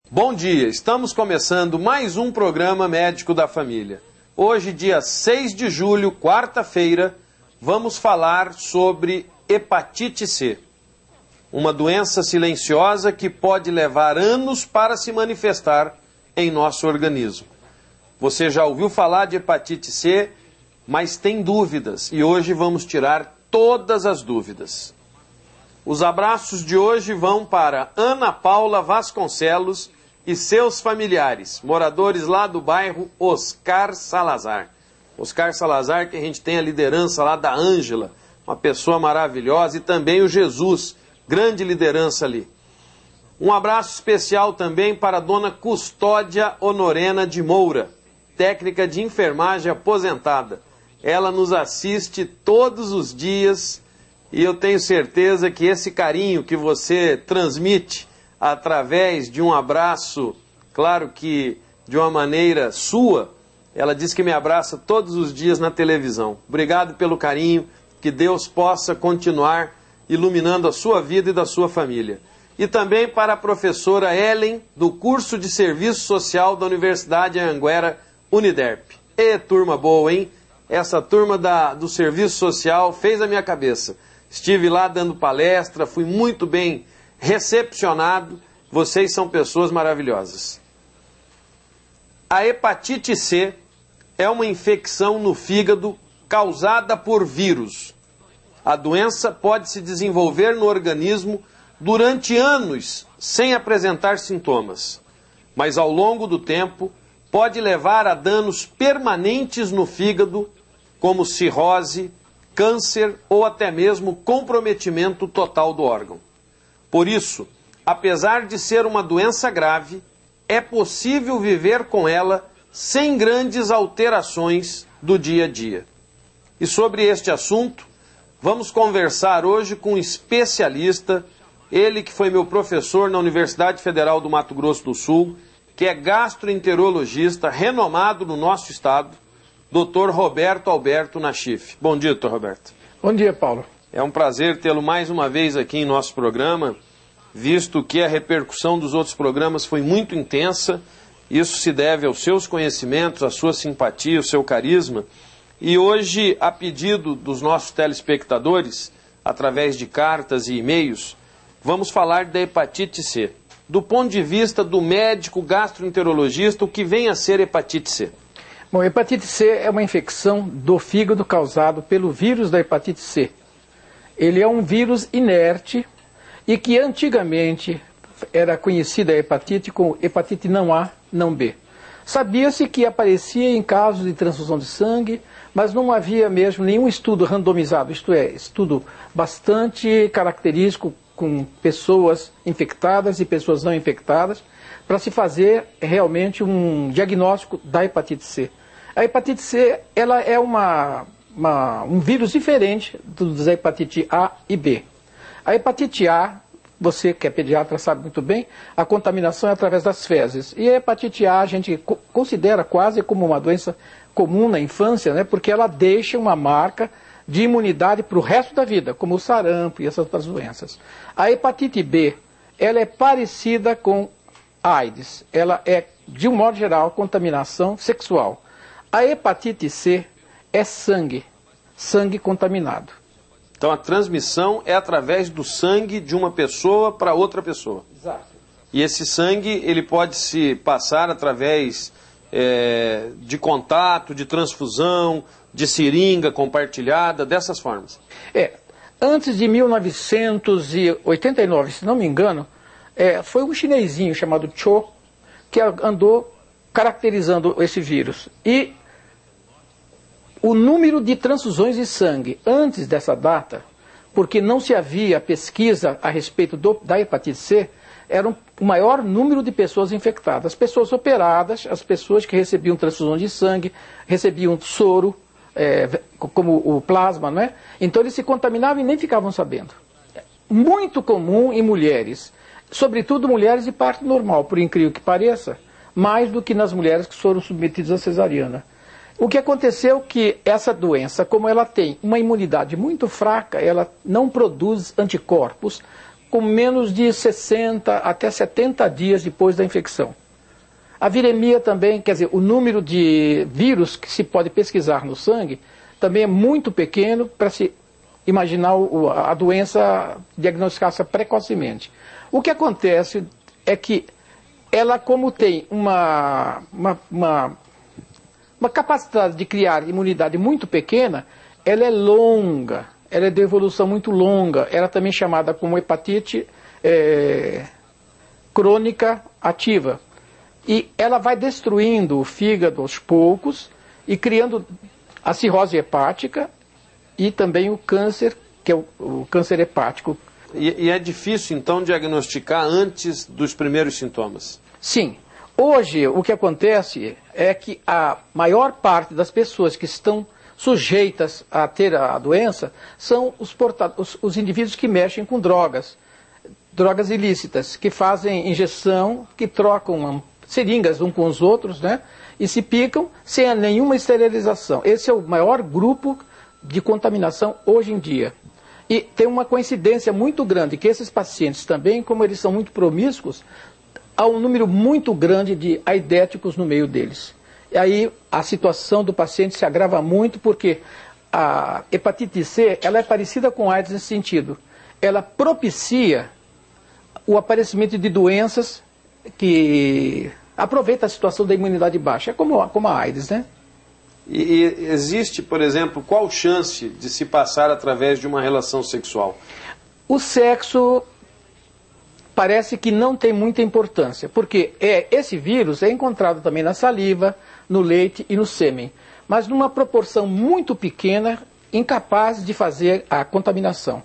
Bom dia, estamos começando mais um programa Médico da Família. Hoje, dia 6 de julho, quarta-feira, vamos falar sobre hepatite C. Uma doença silenciosa que pode levar anos para se manifestar em nosso organismo. Você já ouviu falar de hepatite C, mas tem dúvidas e hoje vamos tirar todas as dúvidas. Os abraços de hoje vão para Ana Paula Vasconcelos e seus familiares, moradores lá do bairro Oscar Salazar. Oscar Salazar, que a gente tem a liderança lá da Ângela, uma pessoa maravilhosa, e também o Jesus, grande liderança ali. Um abraço especial também para a dona Custódia Honorena de Moura, técnica de enfermagem aposentada. Ela nos assiste todos os dias e eu tenho certeza que esse carinho que você transmite através de um abraço, claro que de uma maneira sua, ela diz que me abraça todos os dias na televisão. Obrigado pelo carinho, que Deus possa continuar iluminando a sua vida e da sua família. E também para a professora Ellen, do curso de Serviço Social da Universidade Anhanguera, Uniderp. E turma boa, hein? Essa turma do Serviço Social fez a minha cabeça. Estive lá dando palestra, fui muito bem recepcionado. Vocês são pessoas maravilhosas. A hepatite C é uma infecção no fígado causada por vírus. A doença pode se desenvolver no organismo durante anos sem apresentar sintomas, mas ao longo do tempo pode levar a danos permanentes no fígado, como cirrose, câncer ou até mesmo comprometimento total do órgão. Por isso, apesar de ser uma doença grave, é possível viver com ela sem grandes alterações do dia a dia. E sobre este assunto, vamos conversar hoje com um especialista, ele que foi meu professor na Universidade Federal do Mato Grosso do Sul, que é gastroenterologista renomado no nosso estado, Dr. Roberto Alberto Nachif. Bom dia, Dr. Roberto. Bom dia, Paulo. É um prazer tê-lo mais uma vez aqui em nosso programa, visto que a repercussão dos outros programas foi muito intensa. Isso se deve aos seus conhecimentos, à sua simpatia, ao seu carisma. E hoje, a pedido dos nossos telespectadores, através de cartas e e-mails, vamos falar da hepatite C. Do ponto de vista do médico gastroenterologista, o que vem a ser hepatite C? Bom, hepatite C é uma infecção do fígado causado pelo vírus da hepatite C. Ele é um vírus inerte e que antigamente era conhecida a hepatite como hepatite não A, não B. Sabia-se que aparecia em casos de transfusão de sangue, mas não havia mesmo nenhum estudo randomizado, isto é, estudo bastante característico com pessoas infectadas e pessoas não infectadas, para se fazer realmente um diagnóstico da hepatite C. A hepatite C ela é um vírus diferente da hepatite A e B. A hepatite A, você que é pediatra sabe muito bem, a contaminação é através das fezes. E a hepatite A a gente considera quase como uma doença comum na infância, né, porque ela deixa uma marca de imunidade para o resto da vida, como o sarampo e essas outras doenças. A hepatite B, ela é parecida com AIDS. Ela é, de um modo geral, contaminação sexual. A hepatite C é sangue contaminado. Então a transmissão é através do sangue de uma pessoa para outra pessoa. Exato. E esse sangue ele pode se passar através de contato, de transfusão, de seringa compartilhada, dessas formas. Antes de 1989, se não me engano, foi um chinesinho chamado Cho que andou caracterizando esse vírus. E o número de transfusões de sangue antes dessa data, porque não se havia pesquisa a respeito da hepatite C, era o maior número de pessoas infectadas. As pessoas operadas, as pessoas que recebiam transfusão de sangue, recebiam soro, como o plasma, não é? Então eles se contaminavam e nem ficavam sabendo. Muito comum em mulheres, sobretudo mulheres de parto normal, por incrível que pareça, mais do que nas mulheres que foram submetidas à cesariana. O que aconteceu é que essa doença, como ela tem uma imunidade muito fraca, ela não produz anticorpos com menos de 60 até 70 dias depois da infecção. A viremia também, quer dizer, o número de vírus que se pode pesquisar no sangue também é muito pequeno para se imaginar a doença, diagnosticar-se precocemente. O que acontece é que ela, como tem uma capacidade de criar imunidade muito pequena, ela é longa, ela é de evolução muito longa, ela é também chamada como hepatite crônica ativa. E ela vai destruindo o fígado aos poucos e criando a cirrose hepática e também o câncer, que é o câncer hepático. E é difícil, então, diagnosticar antes dos primeiros sintomas? Sim. Hoje, o que acontece é que a maior parte das pessoas que estão sujeitas a ter a doença são os indivíduos que mexem com drogas ilícitas, que fazem injeção, que trocam seringas uns com os outros, né, e se picam sem nenhuma esterilização. Esse é o maior grupo de contaminação hoje em dia. E tem uma coincidência muito grande, que esses pacientes também, como eles são muito promíscuos, há um número muito grande de aidéticos no meio deles. E aí a situação do paciente se agrava muito, porque a hepatite C, ela é parecida com a AIDS nesse sentido. Ela propicia o aparecimento de doenças que aproveitam a situação da imunidade baixa. É como a AIDS, né? E existe, por exemplo, qual chance de se passar através de uma relação sexual? O sexo parece que não tem muita importância, porque esse vírus é encontrado também na saliva, no leite e no sêmen, mas numa proporção muito pequena, incapaz de fazer a contaminação.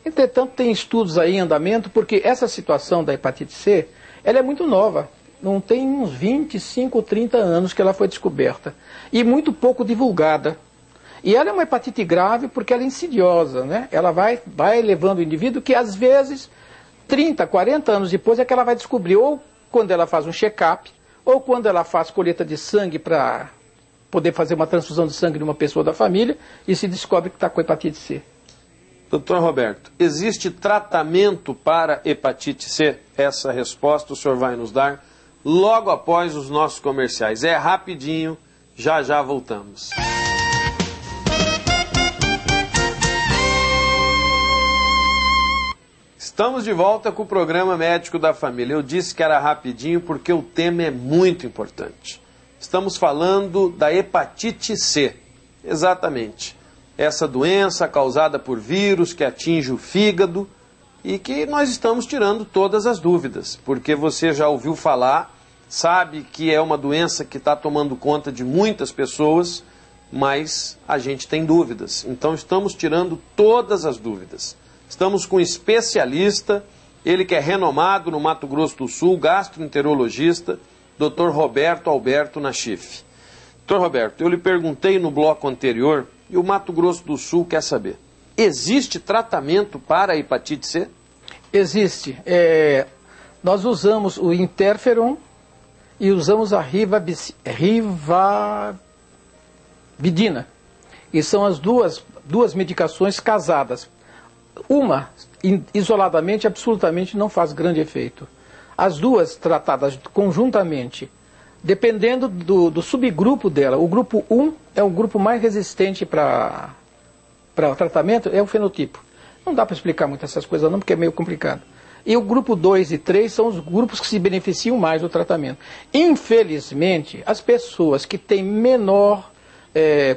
Entretanto, tem estudos aí em andamento, porque essa situação da hepatite C, ela é muito nova. Não tem uns 25 ou 30 anos que ela foi descoberta. E muito pouco divulgada. E ela é uma hepatite grave porque ela é insidiosa, né? Ela vai levando o indivíduo que, às vezes, 30, 40 anos depois é que ela vai descobrir, ou quando ela faz um check-up, ou quando ela faz colheita de sangue para poder fazer uma transfusão de sangue de uma pessoa da família, e se descobre que está com hepatite C. Doutor Roberto, existe tratamento para hepatite C? Essa resposta o senhor vai nos dar logo após os nossos comerciais. É rapidinho, já já voltamos. Estamos de volta com o programa Médico da Família. Eu disse que era rapidinho porque o tema é muito importante. Estamos falando da hepatite C. Exatamente. Essa doença causada por vírus que atinge o fígado e que nós estamos tirando todas as dúvidas, porque você já ouviu falar, sabe que é uma doença que está tomando conta de muitas pessoas, mas a gente tem dúvidas. Então estamos tirando todas as dúvidas. Estamos com um especialista, ele que é renomado no Mato Grosso do Sul, gastroenterologista, Dr. Roberto Alberto Nachif. Dr. Roberto, eu lhe perguntei no bloco anterior, e o Mato Grosso do Sul quer saber, existe tratamento para a hepatite C? Existe. Nós usamos o interferon e usamos a rivabidina. E são as duas medicações casadas. Uma, isoladamente, absolutamente não faz grande efeito. As duas tratadas conjuntamente, dependendo do subgrupo dela, o grupo 1 é o grupo mais resistente para o tratamento, é o fenotipo. Não dá para explicar muito essas coisas não, porque é meio complicado. E o grupo 2 e 3 são os grupos que se beneficiam mais do tratamento. Infelizmente, as pessoas que têm menor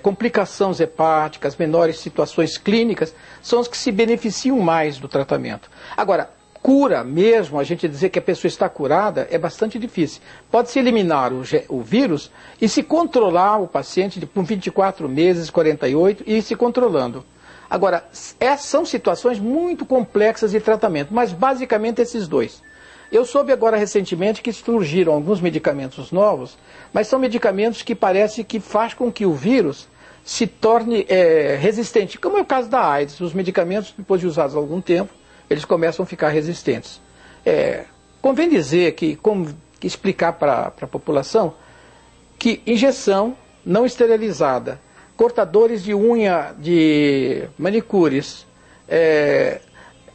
complicações hepáticas, menores situações clínicas, são os que se beneficiam mais do tratamento. Agora, cura mesmo, a gente dizer que a pessoa está curada, é bastante difícil. Pode-se eliminar o vírus e se controlar o paciente por 24 meses, 48, e ir se controlando. Agora, são situações muito complexas de tratamento, mas basicamente esses dois. Eu soube agora recentemente que surgiram alguns medicamentos novos, mas são medicamentos que parece que faz com que o vírus se torne resistente, como é o caso da AIDS. Os medicamentos, depois de usados há algum tempo, eles começam a ficar resistentes. Convém dizer que explicar para a população que injeção não esterilizada, cortadores de unha, de manicures,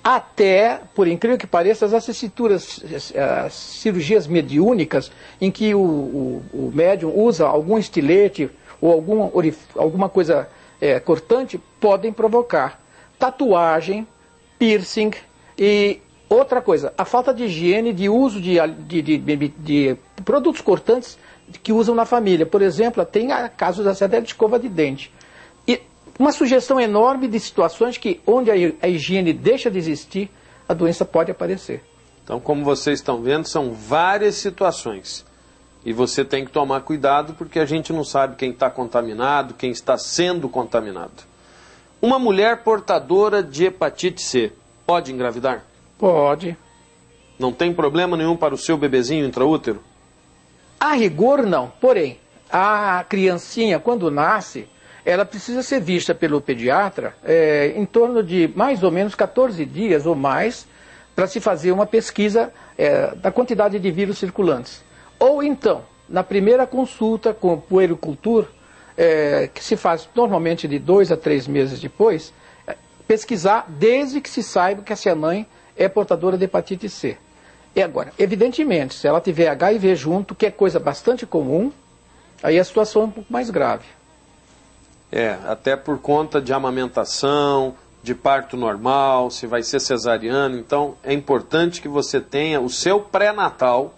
até, por incrível que pareça, as cirurgias mediúnicas, em que o médium usa algum estilete ou alguma coisa cortante, podem provocar tatuagem, piercing e outra coisa, a falta de higiene, de uso de produtos cortantes que usam na família. Por exemplo, tem casos até de escova de dente. E uma sugestão enorme de situações que, onde a higiene deixa de existir, a doença pode aparecer. Então, como vocês estão vendo, são várias situações. E você tem que tomar cuidado, porque a gente não sabe quem está contaminado, quem está sendo contaminado. Uma mulher portadora de hepatite C pode engravidar? Pode. Não tem problema nenhum para o seu bebezinho intraútero? A rigor, não. Porém, a criancinha, quando nasce, ela precisa ser vista pelo pediatra em torno de mais ou menos 14 dias ou mais para se fazer uma pesquisa da quantidade de vírus circulantes. Ou então, na primeira consulta com o puericultor, que se faz normalmente de 2 a 3 meses depois, pesquisar desde que se saiba que essa mãe é portadora de hepatite C. E agora, evidentemente, se ela tiver HIV junto, que é coisa bastante comum, aí a situação é um pouco mais grave. Até por conta de amamentação, de parto normal, se vai ser cesariano. Então, é importante que você tenha o seu pré-natal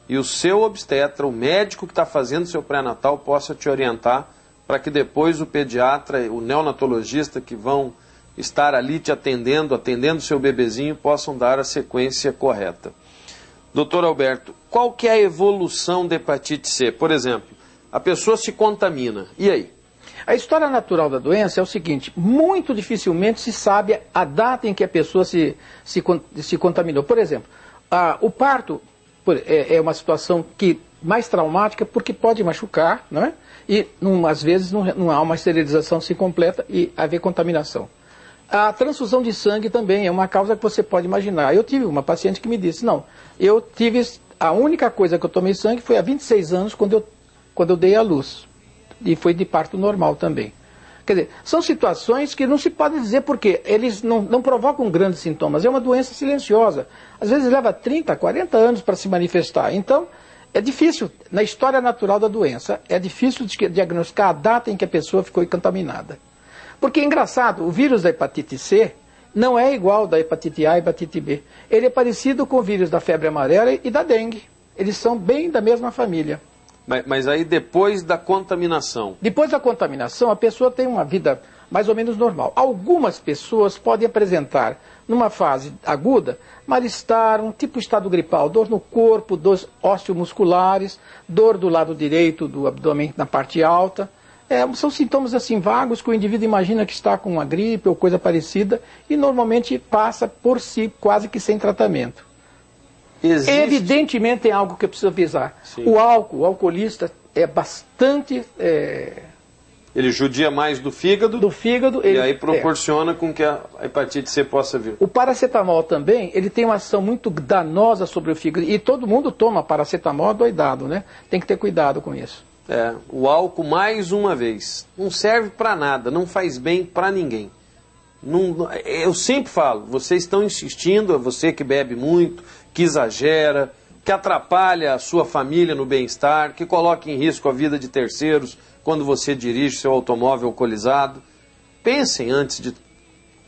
e o seu obstetra, o médico que está fazendo o seu pré-natal, possa te orientar para que depois o pediatra, o neonatologista que vão estar ali te atendendo o seu bebezinho, possam dar a sequência correta. Doutor Alberto, qual que é a evolução da hepatite C? Por exemplo, a pessoa se contamina, e aí? A história natural da doença é o seguinte: muito dificilmente se sabe a data em que a pessoa se contaminou. Por exemplo, o parto é uma situação mais traumática porque pode machucar, não é? E às vezes não há uma esterilização assim completa e haver contaminação. A transfusão de sangue também é uma causa que você pode imaginar. Eu tive uma paciente que me disse, a única coisa que eu tomei sangue foi há 26 anos quando eu dei à luz. E foi de parto normal também. Quer dizer, são situações que não se pode dizer porque eles não provocam grandes sintomas. É uma doença silenciosa. Às vezes leva 30, 40 anos para se manifestar. Então, é difícil, na história natural da doença, é difícil diagnosticar a data em que a pessoa ficou contaminada. Porque é engraçado, o vírus da hepatite C não é igual da hepatite A e hepatite B. Ele é parecido com o vírus da febre amarela e da dengue. Eles são bem da mesma família. Mas aí depois da contaminação? Depois da contaminação, a pessoa tem uma vida mais ou menos normal. Algumas pessoas podem apresentar, numa fase aguda, mal-estar, um tipo de estado gripal, dor no corpo, dores osteomusculares, dor do lado direito do abdômen na parte alta. São sintomas assim vagos que o indivíduo imagina que está com uma gripe ou coisa parecida e normalmente passa por si quase que sem tratamento. Evidentemente tem algo que eu preciso avisar. Sim. O alcoolista é bastante... Ele judia mais do fígado. E aí proporciona com que a hepatite C possa vir. O paracetamol também, ele tem uma ação muito danosa sobre o fígado. E todo mundo toma paracetamol doidado, né? Tem que ter cuidado com isso. O álcool, mais uma vez, não serve para nada, não faz bem para ninguém. Eu sempre falo, vocês estão insistindo, você que bebe muito, que exagera, que atrapalha a sua família no bem-estar, que coloca em risco a vida de terceiros quando você dirige seu automóvel alcoolizado. Pensem antes de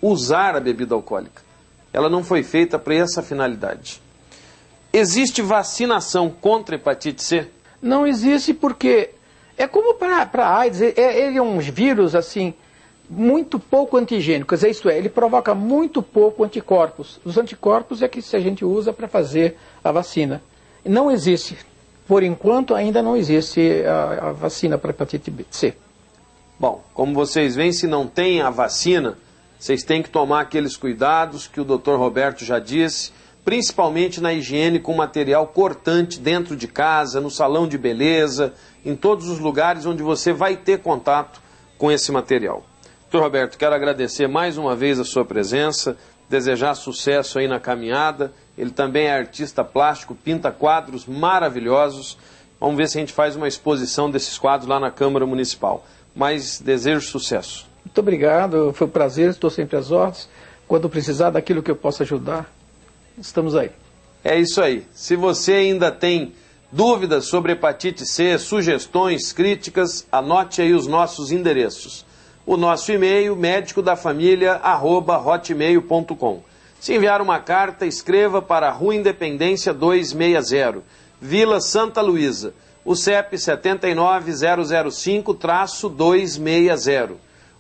usar a bebida alcoólica. Ela não foi feita para essa finalidade. Existe vacinação contra a hepatite C? Não existe porque é como para a AIDS, ele é um vírus assim muito pouco antigênicos, isto é, ele provoca muito pouco anticorpos. Os anticorpos é que a gente usa para fazer a vacina. Não existe, por enquanto ainda não existe a vacina para hepatite C. Bom, como vocês veem, se não tem a vacina, vocês têm que tomar aqueles cuidados que o Dr. Roberto já disse, principalmente na higiene com material cortante dentro de casa, no salão de beleza, em todos os lugares onde você vai ter contato com esse material. Dr. Roberto, quero agradecer mais uma vez a sua presença, desejar sucesso aí na caminhada. Ele também é artista plástico, pinta quadros maravilhosos. Vamos ver se a gente faz uma exposição desses quadros lá na Câmara Municipal. Mas desejo sucesso. Muito obrigado, foi um prazer, estou sempre às ordens. Quando precisar daquilo que eu possa ajudar, estamos aí. É isso aí. Se você ainda tem dúvidas sobre hepatite C, sugestões, críticas, anote aí os nossos endereços. O nosso e-mail, medicodafamilia@hotmail.com. Se enviar uma carta, escreva para Rua Independência 260, Vila Santa Luísa, o CEP 79005-260.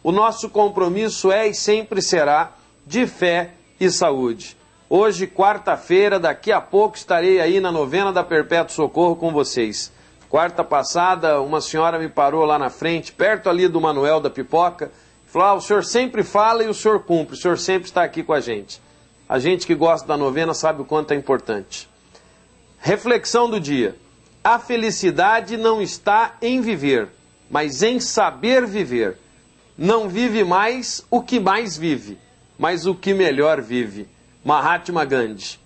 O nosso compromisso é e sempre será de fé e saúde. Hoje, quarta-feira, daqui a pouco estarei aí na novena da Perpétuo Socorro com vocês. Quarta passada, uma senhora me parou lá na frente, perto ali do Manuel da Pipoca, e falou: o senhor sempre fala e o senhor cumpre, o senhor sempre está aqui com a gente. A gente que gosta da novena sabe o quanto é importante. Reflexão do dia. A felicidade não está em viver, mas em saber viver. Não vive mais o que mais vive, mas o que melhor vive. Mahatma Gandhi.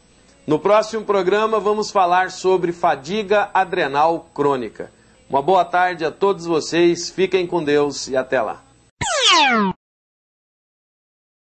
No próximo programa vamos falar sobre fadiga adrenal crônica. Uma boa tarde a todos vocês, fiquem com Deus e até lá.